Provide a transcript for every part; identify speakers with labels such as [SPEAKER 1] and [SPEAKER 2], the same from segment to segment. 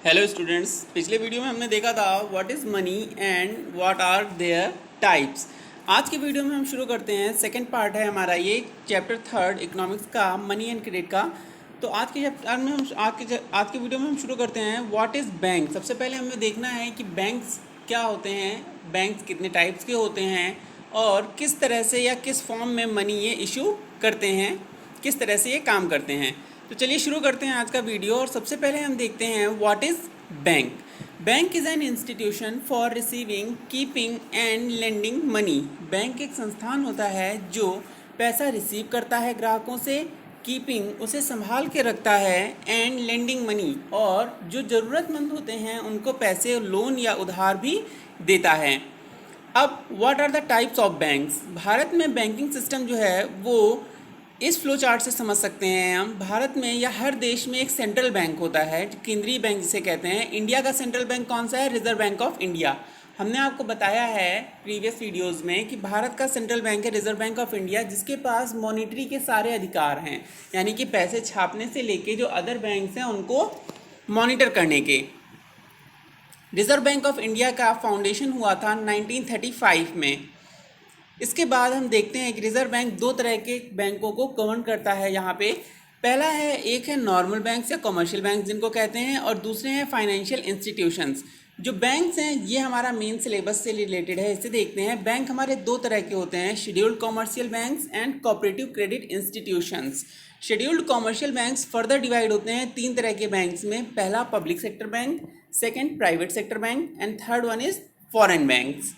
[SPEAKER 1] Hello students, पिछले video में हमने देखा था what is money and what are their types. आज के वीडियो में हम शुरू करते हैं, सेकंड पार्ट है हमारा ये चैप्टर थर्ड इकोनॉमिक्स का, मनी एंड क्रेडिट का। तो आज के चैप्टर में हम आज के वीडियो में हम शुरू करते हैं व्हाट इज़ बैंक। सबसे पहले हमें देखना है कि बैंक्स क्या होते हैं, बैंक्स कितने टाइप्स के होते हैं और किस तरह से या किस फॉर्म में मनी ये इशू करते हैं, किस तरह से ये काम करते हैं। तो चलिए शुरू करते हैं आज का वीडियो। और सबसे पहले हम देखते हैं what is bank. Bank is an institution for receiving, keeping and lending money. Bank एक संस्थान होता है जो पैसा रिसीव करता है ग्राहकों से, कीपिंग उसे संभाल के रखता है, एंड लेंडिंग मनी और जो ज़रूरतमंद होते हैं उनको पैसे, लोन या उधार भी देता है। अब what are the types of banks. Bharat में बैंकिंग सिस्टम जो है वो इस फ्लो चार्ट से समझ सकते हैं हम। भारत में या हर देश में एक सेंट्रल बैंक होता है, केंद्रीय बैंक जिसे कहते हैं। इंडिया का सेंट्रल बैंक कौन सा है? Reserve bank of India. हमने आपको बताया है प्रीवियस वीडियोस में कि भारत का सेंट्रल बैंक है रिजर्व बैंक ऑफ इंडिया, जिसके पास मॉनिटरी के सारे अधिकार हैं, यानी कि पैसे छापने से लेके जो अदर बैंक्स हैं उनको मॉनिटर करने के। रिजर्व बैंक ऑफ इंडिया का फाउंडेशन हुआ था 1935 में। इसके बाद हम देखते हैं कि रिजर्व बैंक दो तरह के बैंकों को गवर्न करता है यहाँ पे। पहला है, एक है नॉर्मल बैंक्स या कमर्शियल बैंक जिनको कहते हैं, और दूसरे हैं फाइनेंशियल इंस्टीट्यूशंस। जो बैंक्स हैं ये हमारा मेन सिलेबस से रिलेटेड है, इसे देखते हैं। बैंक हमारे दो तरह के होते हैं, scheduled commercial banks and cooperative credit institutions. Scheduled commercial banks further divide होते हैं तीन तरह के बैंक्स में। पहला public sector bank, second private sector bank and third one is foreign banks.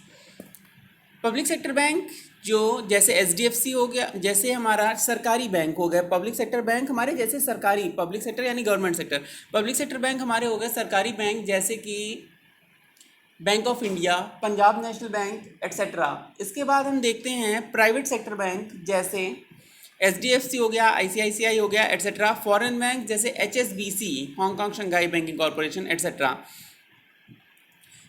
[SPEAKER 1] Public sector bank जो जैसे एचडीएफसी हो गया, जैसे हमारा सरकारी बैंक हो गया। पब्लिक सेक्टर बैंक हमारे जैसे सरकारी, पब्लिक सेक्टर यानी government sector. Public sector bank हमारे हो गए सरकारी बैंक, जैसे कि bank of India, Punjab national bank etcetera. इसके बाद हम देखते हैं प्राइवेट सेक्टर बैंक, जैसे एचडीएफसी हो गया, आईसीआईसीआई हो गया एट्सेट्रा। फॉरेन बैंक जैसे HSBC, Hong Kong Shanghai banking corporation etcetera.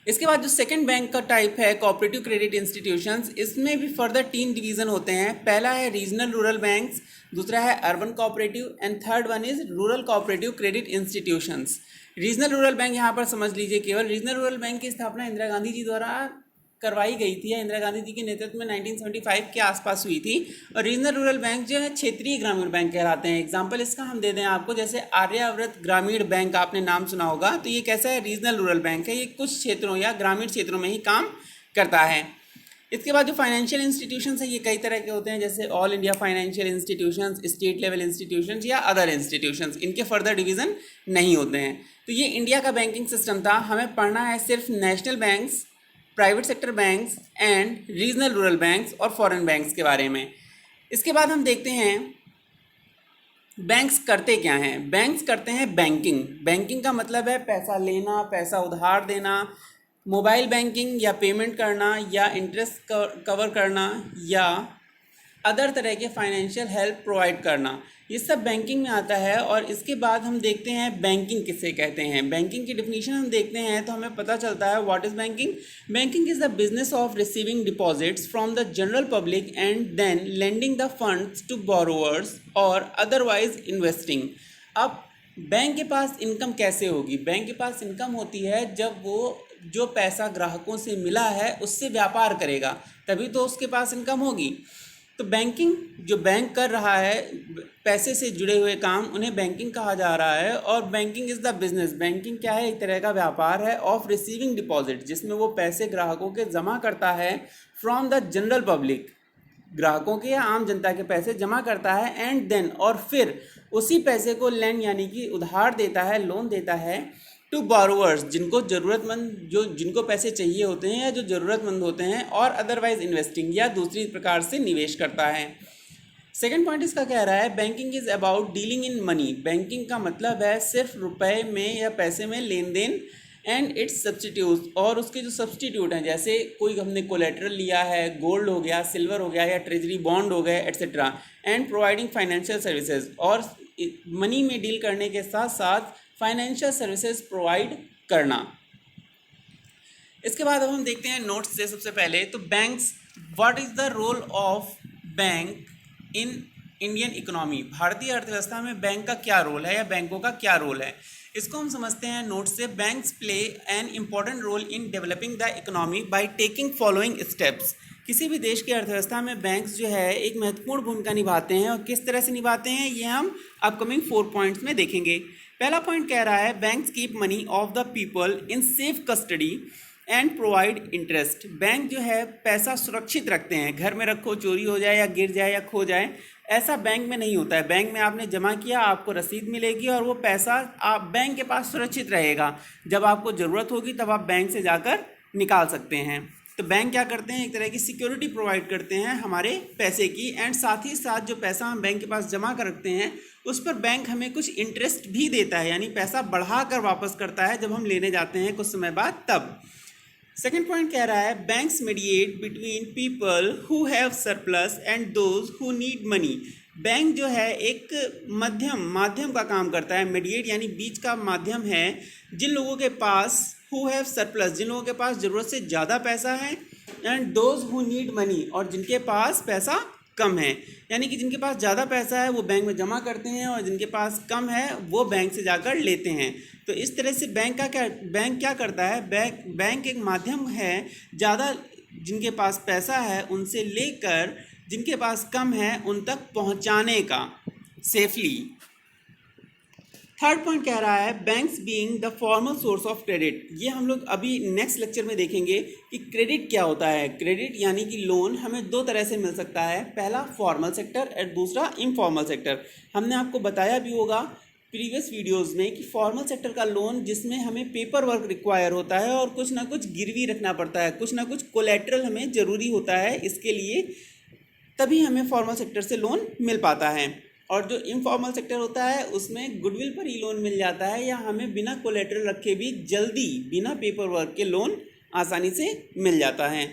[SPEAKER 1] इसके बाद जो सेकंड बैंक का टाइप है कोऑपरेटिव क्रेडिट इंस्टीट्यूशंस, इसमें भी फर्दर तीन डिवीज़न होते हैं। पहला है रीजनल रूरल बैंक्स, दूसरा है urban cooperative and third one is rural cooperative credit institutions. Regional rural bank यहाँ पर समझ लीजिए केवल, रीजनल रूरल बैंक की स्थापना इंदिरा गांधी जी द्वारा करवाई गई थी, या इंदिरा गांधी जी के नेतृत्व में 1975 के आसपास हुई थी। और रीजनल रूरल बैंक जो है क्षेत्रीय ग्रामीण बैंक कहलाते हैं। एग्जांपल इसका हम दे दें आपको, जैसे आर्यावर्त ग्रामीण बैंक आपने नाम सुना होगा, तो ये कैसा है? रीजनल रूरल बैंक है। ये कुछ क्षेत्रों या ग्रामीण क्षेत्रों में ही काम करता है। इसके बाद जो फाइनेंशियल इंस्टीट्यूशंस हैं ये कई तरह के होते हैं, जैसे all India financial institutions, state level institutions या अदर इंस्टीट्यूशंस। इनके फर्दर डिवीज़न नहीं होते हैं। तो ये इंडिया का बैंकिंग सिस्टम था। हमें पढ़ना है सिर्फ national banks, private sector banks and regional rural banks और फॉरेन बैंक्स के बारे में। इसके बाद हम देखते हैं बैंक्स करते क्या हैं। बैंक्स करते हैं बैंकिंग। बैंकिंग का मतलब है पैसा लेना, पैसा उधार देना, मोबाइल बैंकिंग या पेमेंट करना, या इंटरेस्ट कवर करना, या अदर तरह के फाइनेंशियल हेल्प प्रोवाइड करना। ये सब बैंकिंग में आता है। और इसके बाद हम देखते हैं बैंकिंग किसे कहते हैं। बैंकिंग की डिफिनीशन हम देखते हैं तो हमें पता चलता है what is banking. Banking is the business of receiving deposits from the general public and then lending the funds to borrowers or otherwise investing. अब बैंक के पास इनकम कैसे होगी? बैंक के पास इनकम होती है जब वो जो पैसा ग्राहकों से मिला है उससे व्यापार करेगा, तभी तो उसके पास इनकम होगी। तो बैंकिंग, जो बैंक कर रहा है पैसे से जुड़े हुए काम, उन्हें बैंकिंग कहा जा रहा है। और banking is the business, banking क्या है? एक तरह का व्यापार है, ऑफ रिसीविंग डिपॉजिट, जिसमें वो पैसे ग्राहकों के जमा करता है, फ्रॉम द जनरल पब्लिक, ग्राहकों के या आम जनता के पैसे जमा करता है, एंड देन और फिर उसी पैसे को लेंड यानी कि उधार देता है, लोन देता है, टू बोरोवर्स, जिनको ज़रूरतमंद, जो जिनको पैसे चाहिए होते हैं या जो ज़रूरतमंद होते हैं, और अदरवाइज इन्वेस्टिंग, या दूसरी प्रकार से निवेश करता है। सेकेंड पॉइंट इसका कह रहा है banking is about dealing in money. Banking का मतलब है सिर्फ रुपए में या पैसे में लेन देन, एंड इट्स सब्सटीट्यूट, और उसके जो सब्सटीट्यूट हैं, जैसे कोई हमने कोलेटरल लिया है, गोल्ड हो गया, सिल्वर हो गया, या ट्रेजरी बॉन्ड हो गए etcetera, and providing financial services, और मनी में डील करने के साथ साथ फाइनेंशियल सर्विसेज प्रोवाइड करना। इसके बाद अब हम देखते हैं नोट्स से। सबसे पहले तो banks, what is the role of bank in Indian economy. भारतीय अर्थव्यवस्था में बैंक का क्या रोल है या बैंकों का क्या रोल है। इसको हम समझते हैं नोट से, banks play an important role in developing the economy by taking following steps. किसी भी देश की अर्थव्यवस्था में बैंक्स जो है एक महत्वपूर्ण भूमिका निभाते हैं, और किस तरह से निभाते हैं ये हम अपकमिंग 4 पॉइंट्स में देखेंगे। पहला पॉइंट कह रहा है banks keep money of the people in safe custody and provide interest. Bank जो है पैसा सुरक्षित रखते हैं, घर में रखो चोरी हो जाए या गिर जाए या खो जाए, ऐसा बैंक में नहीं होता है। बैंक में आपने जमा किया, आपको रसीद मिलेगी और वो पैसा आप बैंक के पास सुरक्षित रहेगा। जब आपको ज़रूरत होगी तब आप बैंक से जाकर निकाल सकते हैं। तो बैंक क्या करते हैं, एक तरह की सिक्योरिटी प्रोवाइड करते हैं हमारे पैसे की, एंड साथ ही साथ जो पैसा हम बैंक के पास जमा कर रखते हैं उस पर बैंक हमें कुछ इंटरेस्ट भी देता है, यानी पैसा बढ़ा कर वापस करता है जब हम लेने जाते हैं कुछ समय बाद तब। सेकेंड पॉइंट कह रहा है banks mediate between people who have surplus and those who need money. Bank जो है एक माध्यम का काम करता है, मीडिएट यानी बीच का माध्यम है, जिन लोगों के पास हु हैव सरप्लस, जिन लोगों के पास ज़रूरत से ज़्यादा पैसा है, and those who need money, और जिनके पास पैसा कम है, यानी कि जिनके पास ज़्यादा पैसा है वो बैंक में जमा करते हैं और जिनके पास कम है वो बैंक से जाकर लेते हैं। तो इस तरह से बैंक क्या करता है, बैंक एक माध्यम है ज़्यादा जिनके पास पैसा है उनसे लेकर जिनके पास कम है उन तक पहुंचाने का सेफली। थर्ड पॉइंट कह रहा है banks being the formal source of credit. ये हम लोग अभी नेक्स्ट लेक्चर में देखेंगे कि क्रेडिट क्या होता है। क्रेडिट यानी कि लोन हमें दो तरह से मिल सकता है, पहला फॉर्मल सेक्टर और दूसरा इनफॉर्मल सेक्टर। हमने आपको बताया भी होगा प्रीवियस वीडियोस में कि फॉर्मल सेक्टर का लोन जिसमें हमें पेपर वर्क रिक्वायर होता है और कुछ ना कुछ गिरवी रखना पड़ता है, कुछ ना कुछ कोलेट्रल हमें ज़रूरी होता है, इसके लिए तभी हमें फॉर्मल सेक्टर से लोन मिल पाता है। और जो इनफॉर्मल सेक्टर होता है उसमें गुडविल पर ही लोन मिल जाता है, या हमें बिना कोलेट्रल रखे भी जल्दी बिना पेपर वर्क के लोन आसानी से मिल जाता है।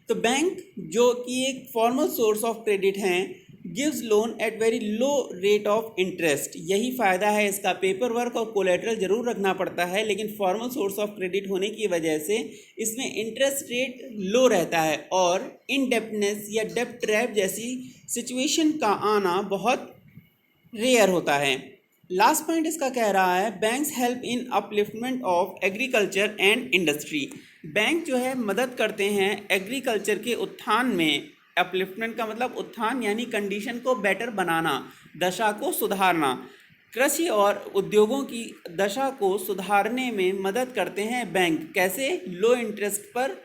[SPEAKER 1] तो बैंक जो कि एक फॉर्मल सोर्स ऑफ क्रेडिट हैं gives loan at very low rate of interest. यही फ़ायदा है इसका, पेपर वर्क और कोलेट्रल ज़रूर रखना पड़ता है लेकिन फॉर्मल सोर्स ऑफ क्रेडिट होने की वजह से इसमें इंटरेस्ट रेट लो रहता है और इनडेप्टनेस या डेब्ट ट्रैप जैसी सिचुएशन का आना बहुत रेयर होता है। लास्ट पॉइंट इसका कह रहा है banks help in upliftment of agriculture and industry. Bank जो है मदद करते हैं एग्रीकल्चर के उत्थान में। अपलिफ्टमेंट का मतलब उत्थान यानी कंडीशन को बेटर बनाना, दशा को सुधारना। कृषि और उद्योगों की दशा को सुधारने में मदद करते हैं बैंक, कैसे? लो इंटरेस्ट पर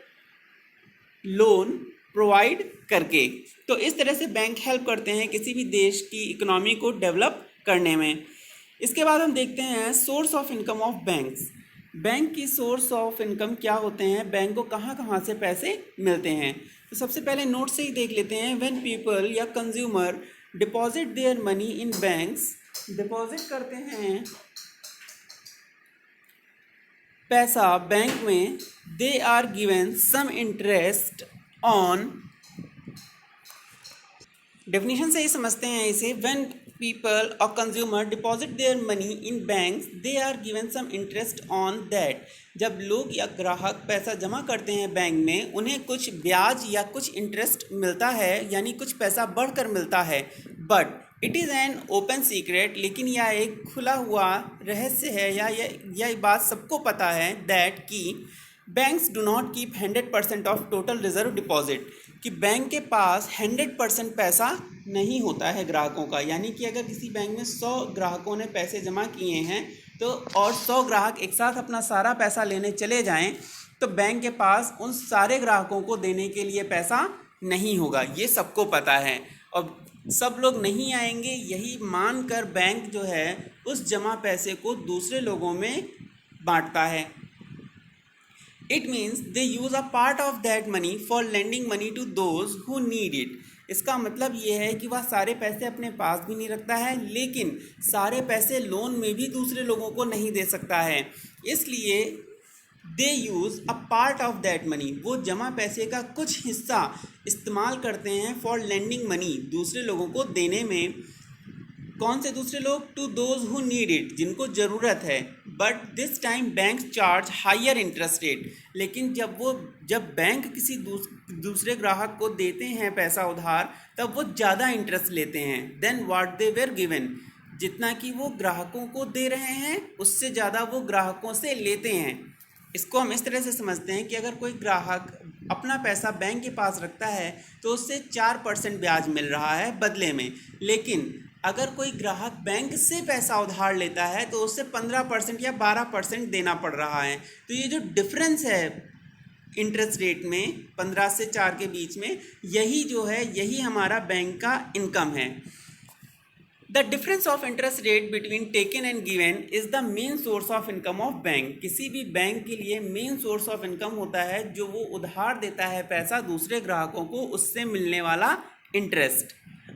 [SPEAKER 1] लोन प्रोवाइड करके। तो इस तरह से बैंक हेल्प करते हैं किसी भी देश की इकोनॉमी को डेवलप करने में। इसके बाद हम देखते हैं source of income of banks. Bank की सोर्स ऑफ इनकम क्या होते हैं, बैंक को कहाँ कहाँ से पैसे मिलते हैं। तो सबसे पहले नोट से ही देख लेते हैं। व्हेन पीपल या consumer deposit their money in banks, deposit करते हैं पैसा बैंक में, they are given some interest on. Definition से ही समझते हैं इसे। When people or consumer deposit their money in banks they are given some interest on that। जब लोग या ग्राहक पैसा जमा करते हैं बैंक में उन्हें कुछ ब्याज या कुछ इंटरेस्ट मिलता है, यानी कुछ पैसा बढ़कर मिलता है। But it is an open secret, लेकिन यह एक खुला हुआ रहस्य है या यह बात सबको पता है दैट कि banks do not keep 100% of total reserve deposit, कि बैंक के पास 100% पैसा नहीं होता है ग्राहकों का। यानी कि अगर किसी बैंक में 100 ग्राहकों ने पैसे जमा किए हैं तो और 100 ग्राहक एक साथ अपना सारा पैसा लेने चले जाएं तो बैंक के पास उन सारे ग्राहकों को देने के लिए पैसा नहीं होगा, ये सबको पता है। और सब लोग नहीं आएंगे यही मानकर बैंक जो है उस जमा पैसे को दूसरे लोगों में बांटता है। It means they use a part of that money for lending money to those who need it। इसका मतलब ये है कि वह सारे पैसे अपने पास भी नहीं रखता है लेकिन सारे पैसे लोन में भी दूसरे लोगों को नहीं दे सकता है, इसलिए they use a part of that money, वो जमा पैसे का कुछ हिस्सा इस्तेमाल करते हैं फॉर लेंडिंग मनी, दूसरे लोगों को देने में। कौन से दूसरे लोग? To those who need it, जिनको ज़रूरत है। But this time bank charge higher interest rate, लेकिन जब बैंक किसी दूसरे ग्राहक को देते हैं पैसा उधार तब वो ज़्यादा इंटरेस्ट लेते हैं then what they were given, जितना कि वो ग्राहकों को दे रहे हैं उससे ज़्यादा वो ग्राहकों से लेते हैं। इसको हम इस तरह से समझते हैं कि अगर कोई ग्राहक अपना पैसा बैंक के पास रखता है तो उससे 4% ब्याज मिल रहा है बदले में, लेकिन अगर कोई ग्राहक बैंक से पैसा उधार लेता है तो उससे 15% या 12% देना पड़ रहा है। तो ये जो डिफरेंस है इंटरेस्ट रेट में 15 से 4 के बीच में, यही जो है यही हमारा बैंक का इनकम है। The difference of interest rate between taken and given is the main source of income of bank. किसी भी बैंक के लिए मेन सोर्स ऑफ इनकम होता है जो वो उधार देता है पैसा दूसरे ग्राहकों को, उससे मिलने वाला interest.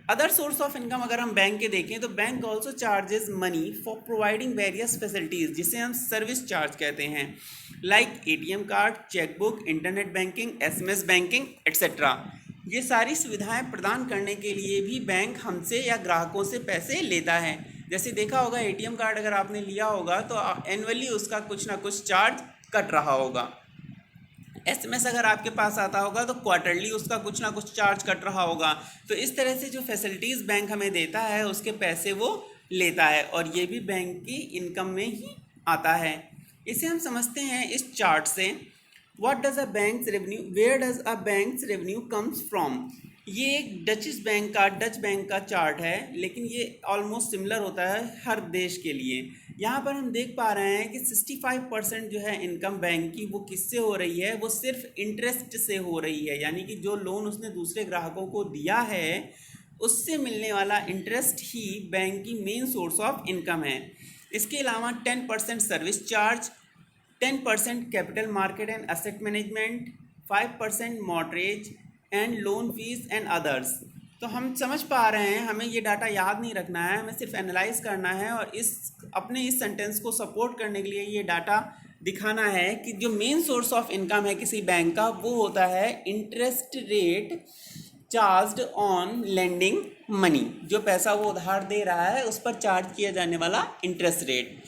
[SPEAKER 1] Other source of income अगर हम बैंक के देखें तो bank also charges money for providing various facilities, जिसे हम सर्विस चार्ज कहते हैं, like ATM card, chequebook, internet banking, SMS banking etcetera. ये सारी सुविधाएं प्रदान करने के लिए भी बैंक हमसे या ग्राहकों से पैसे लेता है। जैसे देखा होगा एटीएम कार्ड अगर आपने लिया होगा तो एनुअली उसका कुछ ना कुछ चार्ज कट रहा होगा। एसएमएस अगर आपके पास आता होगा तो क्वार्टरली उसका कुछ ना कुछ चार्ज कट रहा होगा। तो इस तरह से जो फैसिलिटीज़ बैंक हमें देता है उसके पैसे वो लेता है, और ये भी बैंक की इनकम में ही आता है। इसे हम समझते हैं इस चार्ट से, what does a bank's revenue, where does a bank's revenue comes from. ये एक डच बैंक का चार्ट है, लेकिन ये ऑलमोस्ट सिमिलर होता है हर देश के लिए। यहाँ पर हम देख पा रहे हैं कि 65% जो है इनकम बैंक की वो किससे हो रही है, वो सिर्फ इंटरेस्ट से हो रही है, यानी कि जो लोन उसने दूसरे ग्राहकों को दिया है उससे मिलने वाला इंटरेस्ट ही बैंक की मेन सोर्स ऑफ इनकम है। इसके अलावा 10% service charge, 10% capital market and asset management, 5% mortgage and loan fees and others. तो हम समझ पा रहे हैं हमें ये डाटा याद नहीं रखना है, हमें सिर्फ एनालाइज करना है और अपने इस सेंटेंस को सपोर्ट करने के लिए ये डाटा दिखाना है कि जो मेन सोर्स ऑफ इनकम है किसी बैंक का वो होता है interest rate charged on lending money. जो पैसा वो उधार दे रहा है उस पर चार्ज किया जाने वाला इंटरेस्ट रेट।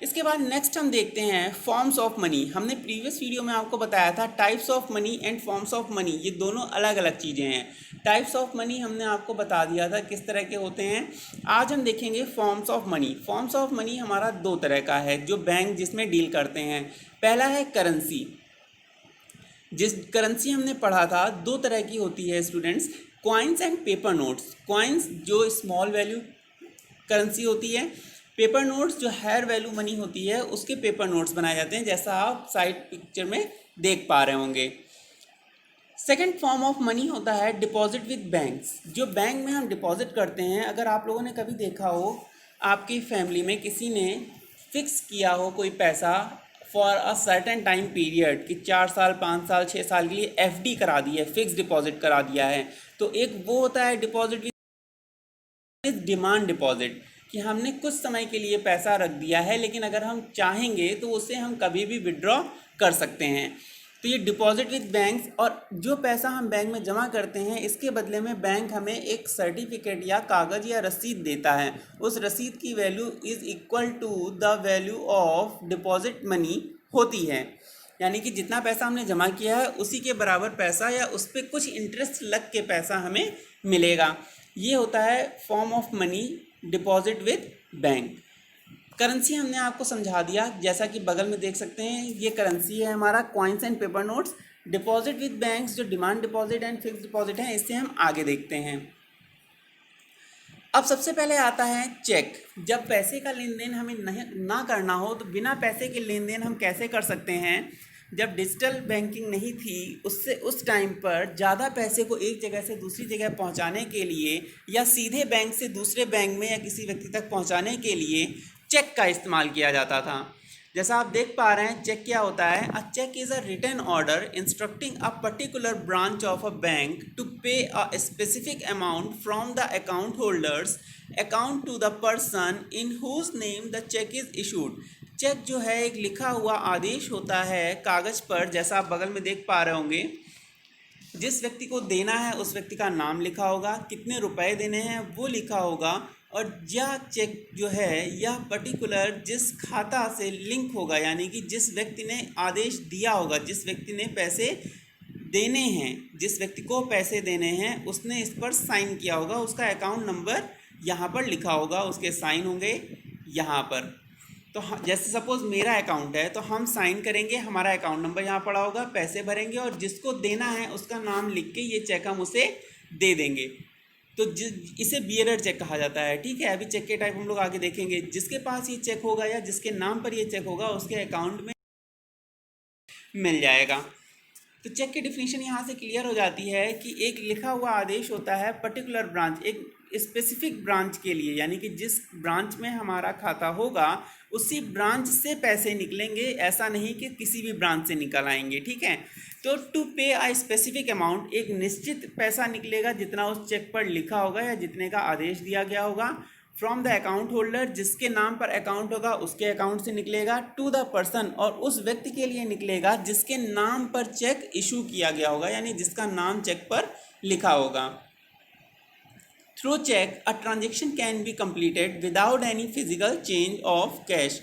[SPEAKER 1] इसके बाद नेक्स्ट हम देखते हैं फॉर्म्स ऑफ मनी। हमने प्रीवियस वीडियो में आपको बताया था types of money and forms of money, ये दोनों अलग अलग चीज़ें हैं। टाइप्स ऑफ मनी हमने आपको बता दिया था किस तरह के होते हैं। आज हम देखेंगे forms of money. Forms of money हमारा दो तरह का है जो बैंक जिसमें डील करते हैं। पहला है करेंसी। जिस करेंसी हमने पढ़ा था दो तरह की होती है students, coins and paper notes. Coins जो स्मॉल वैल्यू करेंसी होती है, पेपर नोट्स जो हायर वैल्यू मनी होती है उसके पेपर नोट्स बनाए जाते हैं, जैसा आप साइड पिक्चर में देख पा रहे होंगे। सेकेंड फॉर्म ऑफ मनी होता है डिपॉजिट विद बैंक्स। जो बैंक में हम डिपॉजिट करते हैं, अगर आप लोगों ने कभी देखा हो आपकी फैमिली में किसी ने फिक्स किया हो कोई पैसा for a certain time period कि 4 साल 5 साल 6 साल के लिए एफडी करा दी है, फिक्स डिपॉजिट करा दिया है, तो एक वो होता है डिपॉजिट विद डिमांड डिपॉजिट कि हमने कुछ समय के लिए पैसा रख दिया है लेकिन अगर हम चाहेंगे तो उसे हम कभी भी विड्रॉ कर सकते हैं। तो ये डिपॉजिट विद बैंक्स, और जो पैसा हम बैंक में जमा करते हैं इसके बदले में बैंक हमें एक सर्टिफिकेट या कागज़ या रसीद देता है। उस रसीद की value is equal to the value of deposit money होती है, यानी कि जितना पैसा हमने जमा किया है उसी के बराबर पैसा या उस पर कुछ इंटरेस्ट लग के पैसा हमें मिलेगा। ये होता है form of money deposit with bank. Currency हमने आपको समझा दिया, जैसा कि बगल में देख सकते हैं ये करेंसी है हमारा coins and paper notes. Deposit with banks जो demand deposit and fix deposit है, इससे हम आगे देखते हैं। अब सबसे पहले आता है चेक। जब पैसे का लेन देन हमें ना करना हो तो बिना पैसे के लेन देन हम कैसे कर सकते हैं। जब डिजिटल बैंकिंग नहीं थी उस टाइम पर ज़्यादा पैसे को एक जगह से दूसरी जगह पहुंचाने के लिए या सीधे बैंक से दूसरे बैंक में या किसी व्यक्ति तक पहुंचाने के लिए चेक का इस्तेमाल किया जाता था। जैसा आप देख पा रहे हैं चेक क्या होता है। A cheque is a written order instructing a particular branch of a bank to pay a specific amount from the account holders account to the person in whose name the cheque is issued. Cheque जो है एक लिखा हुआ आदेश होता है कागज़ पर, जैसा आप बगल में देख पा रहे होंगे। जिस व्यक्ति को देना है उस व्यक्ति का नाम लिखा होगा, कितने रुपए देने हैं वो लिखा होगा, और यह चेक जो है यह पर्टिकुलर जिस खाता से लिंक होगा, यानी कि जिस व्यक्ति ने आदेश दिया होगा, जिस व्यक्ति ने पैसे देने हैं, जिस व्यक्ति को पैसे देने हैं उसने इस पर साइन किया होगा, उसका अकाउंट नंबर यहाँ पर लिखा होगा, उसके साइन होंगे यहाँ पर। तो जैसे सपोज मेरा अकाउंट है तो हम साइन करेंगे, हमारा अकाउंट नंबर यहाँ पड़ा होगा, पैसे भरेंगे और जिसको देना है उसका नाम लिख के ये चेक हम उसे दे देंगे। तो इसे बियरर चेक कहा जाता है। ठीक है, अभी चेक के टाइप हम लोग आगे देखेंगे। जिसके पास ये चेक होगा या जिसके नाम पर ये चेक होगा उसके अकाउंट में मिल जाएगा। तो चेक की डिफिनीशन यहाँ से क्लियर हो जाती है कि एक लिखा हुआ आदेश होता है पर्टिकुलर ब्रांच, एक स्पेसिफिक ब्रांच के लिए, यानी कि जिस ब्रांच में हमारा खाता होगा उसी ब्रांच से पैसे निकलेंगे, ऐसा नहीं कि किसी भी ब्रांच से निकल आएंगे। ठीक है, तो टू पे आ स्पेसिफिक अमाउंट, एक निश्चित पैसा निकलेगा जितना उस चेक पर लिखा होगा या जितने का आदेश दिया गया होगा। फ्रॉम द अकाउंट होल्डर, जिसके नाम पर अकाउंट होगा उसके अकाउंट से निकलेगा। टू द पर्सन, और उस व्यक्ति के लिए निकलेगा जिसके नाम पर चेक इशू किया गया होगा, यानी जिसका नाम चेक पर लिखा होगा। Through cheque a transaction can be completed without any physical change of cash.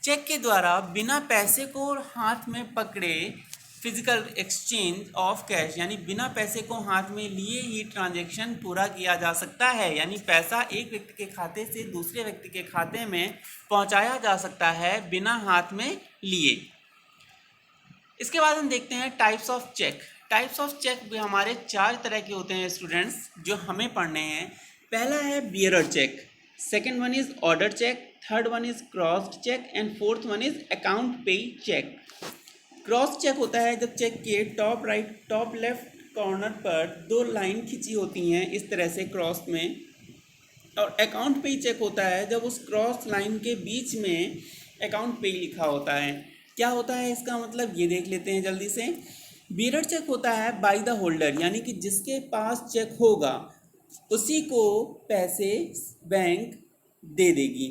[SPEAKER 1] Cheque के द्वारा बिना पैसे को हाथ में पकड़े फिजिकल एक्सचेंज ऑफ कैश, यानी बिना पैसे को हाथ में लिए ही ट्रांजैक्शन पूरा किया जा सकता है, यानी पैसा एक व्यक्ति के खाते से दूसरे व्यक्ति के खाते में पहुंचाया जा सकता है बिना हाथ में लिए। इसके बाद हम देखते हैं types of cheque. Types of cheque भी हमारे 4 तरह के होते हैं स्टूडेंट्स, जो हमें पढ़ने हैं। पहला है bearer cheque, second one is order cheque, third one is crossed cheque and fourth one is account pay cheque. Cross cheque होता है जब चेक के top right top left corner पर 2 लाइन खिंची होती हैं इस तरह से क्रॉस में, और अकाउंट पे चेक होता है जब उस क्रॉस लाइन के बीच में अकाउंट पे लिखा होता है। क्या होता है इसका मतलब, ये देख लेते हैं जल्दी से। बियरर चेक होता है बाय द होल्डर, यानी कि जिसके पास चेक होगा उसी को पैसे बैंक दे देगी।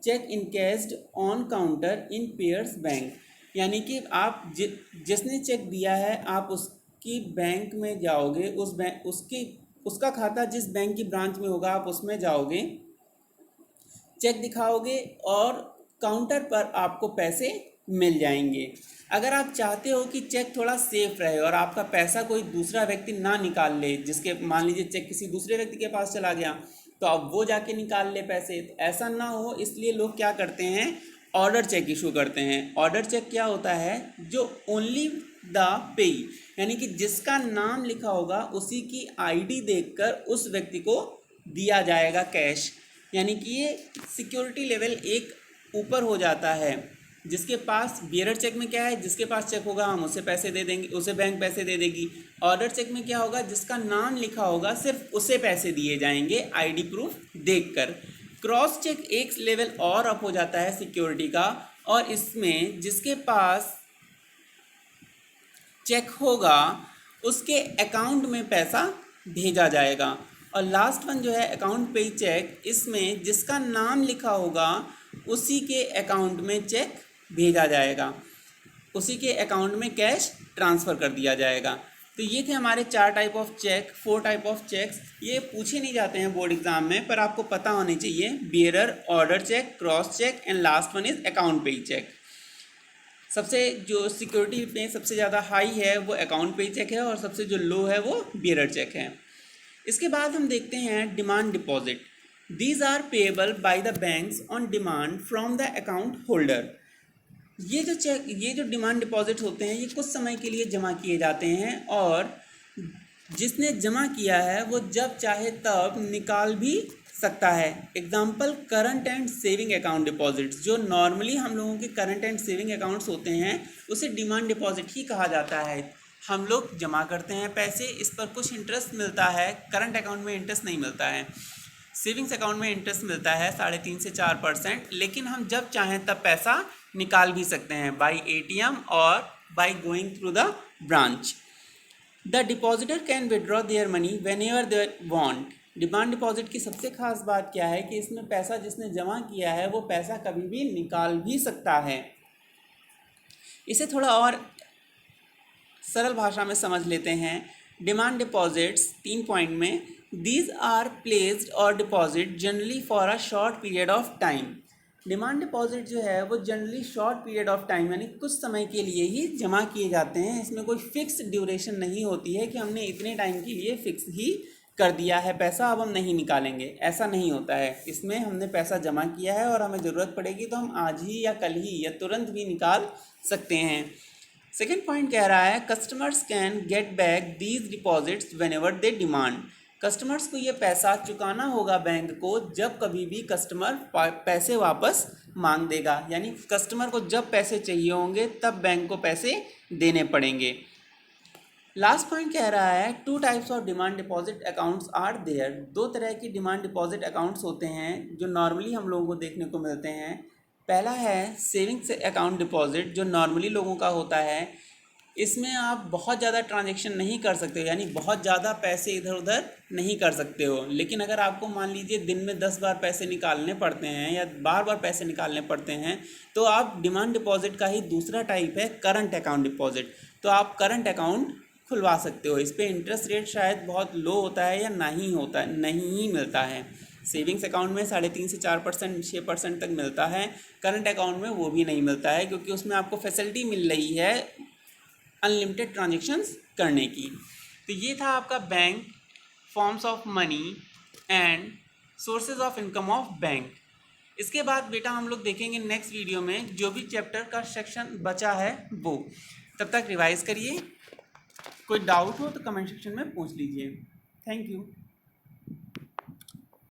[SPEAKER 1] Cheque encashed on counter in payers bank, यानी कि आप जिसने चेक दिया है आप उसकी बैंक में जाओगे, उस बैंक उसका खाता जिस बैंक की ब्रांच में होगा आप उसमें जाओगे, चेक दिखाओगे और काउंटर पर आपको पैसे मिल जाएंगे। अगर आप चाहते हो कि चेक थोड़ा सेफ रहे और आपका पैसा कोई दूसरा व्यक्ति ना निकाल ले, जिसके मान लीजिए चेक किसी दूसरे व्यक्ति के पास चला गया तो अब वो जाके निकाल ले पैसे, तो ऐसा ना हो इसलिए लोग क्या करते हैं, ऑर्डर चेक इशू करते हैं। ऑर्डर चेक क्या होता है, जो ओनली द पेई, यानी कि जिसका नाम लिखा होगा उसी की आईडी देखकर उस व्यक्ति को दिया जाएगा कैश, यानी कि ये सिक्योरिटी लेवल एक ऊपर हो जाता है। जिसके पास बियरर चेक में क्या है, जिसके पास चेक होगा हम उसे पैसे दे देंगे, उसे बैंक पैसे दे देगी। ऑर्डर चेक में क्या होगा, जिसका नाम लिखा होगा सिर्फ उसे पैसे दिए जाएंगे आईडी प्रूफ देखकर। क्रॉस चेक एक लेवल और अप हो जाता है सिक्योरिटी का, और इसमें जिसके पास चेक होगा उसके अकाउंट में पैसा भेजा जाएगा। और लास्ट वन जो है अकाउंट पे चेक, इसमें जिसका नाम लिखा होगा उसी के अकाउंट में चेक भेजा जाएगा, उसी के अकाउंट में कैश ट्रांसफ़र कर दिया जाएगा। तो ये थे हमारे 4 type of cheque, 4 type of cheques. ये पूछे नहीं जाते हैं बोर्ड एग्जाम में, पर आपको पता होनी चाहिए। Bearer, order cheque, cross cheque and last one is account pay cheque. सबसे जो सिक्योरिटी में सबसे ज़्यादा हाई है वो अकाउंट पे चेक है और सबसे जो लो है वो बियरर चेक है। इसके बाद हम देखते हैं demand deposit. These are payable by the banks on demand from the account holder. ये जो डिमांड डिपॉजिट होते हैं ये कुछ समय के लिए जमा किए जाते हैं और जिसने जमा किया है वो जब चाहे तब निकाल भी सकता है। Example current and saving account deposits, जो नॉर्मली हम लोगों के करंट एंड सेविंग अकाउंट्स होते हैं उसे डिमांड डिपॉजिट ही कहा जाता है। हम लोग जमा करते हैं पैसे, इस पर कुछ इंटरेस्ट मिलता है। करंट अकाउंट में इंटरेस्ट नहीं मिलता है, सेविंग्स अकाउंट में इंटरेस्ट मिलता है 3.5 से 4%, लेकिन हम जब चाहें तब पैसा निकाल भी सकते हैं बाय एटीएम और by going through the branch. The depositor can withdraw their money when ever they want. Demand deposit की सबसे खास बात क्या है कि इसमें पैसा जिसने जमा किया है वो पैसा कभी भी निकाल भी सकता है। इसे थोड़ा और सरल भाषा में समझ लेते हैं। डिमांड डिपॉजिट्स 3 पॉइंट में, दीज आर प्लेस्ड और deposit generally for a short period of time. Demand deposit जो है वो generally short period of time यानी कुछ समय के लिए ही जमा किए जाते हैं। इसमें कोई फिक्स ड्यूरेशन नहीं होती है कि हमने इतने टाइम के लिए फिक्स ही कर दिया है पैसा, अब हम नहीं निकालेंगे, ऐसा नहीं होता है। इसमें हमने पैसा जमा किया है और हमें ज़रूरत पड़ेगी तो हम आज ही या कल ही या तुरंत भी निकाल सकते हैं। सेकेंड पॉइंट कह रहा है customers can get back these deposits when ever they demand. Customers को ये पैसा चुकाना होगा बैंक को जब कभी भी कस्टमर पैसे वापस मांग देगा, यानी कस्टमर को जब पैसे चाहिए होंगे तब बैंक को पैसे देने पड़ेंगे। लास्ट पॉइंट कह रहा है 2 types of demand deposit accounts are there. 2 तरह की डिमांड डिपॉजिट अकाउंट्स होते हैं जो नॉर्मली हम लोगों को देखने को मिलते हैं। पहला है सेविंग्स अकाउंट डिपॉजिट, जो नॉर्मली लोगों का होता है। इसमें आप बहुत ज़्यादा ट्रांजेक्शन नहीं कर सकते हो, यानी बहुत ज़्यादा पैसे इधर उधर नहीं कर सकते हो। लेकिन अगर आपको मान लीजिए दिन में 10 बार पैसे निकालने पड़ते हैं या बार बार पैसे निकालने पड़ते हैं, तो आप डिमांड डिपॉजिट का ही दूसरा टाइप है करंट अकाउंट डिपॉजिट। तो आप करंट अकाउंट खुलवा सकते हो। इस पर इंटरेस्ट रेट शायद बहुत लो होता है या नहीं होता है, नहीं ही मिलता है। सेविंग्स अकाउंट में 3.5 से 4%, 6% तक मिलता है। करंट अकाउंट में वो भी नहीं मिलता है, क्योंकि उसमें आपको फैसिलिटी मिल रही है अनलिमिटेड ट्रांजेक्शन्स करने की। तो ये था आपका bank, forms of money and sources of income of bank. इसके बाद बेटा हम लोग देखेंगे नेक्स्ट वीडियो में जो भी चैप्टर का सेक्शन बचा है वो। तब तक रिवाइज करिए। कोई डाउट हो तो कमेंट सेक्शन में पूछ लीजिए। Thank you.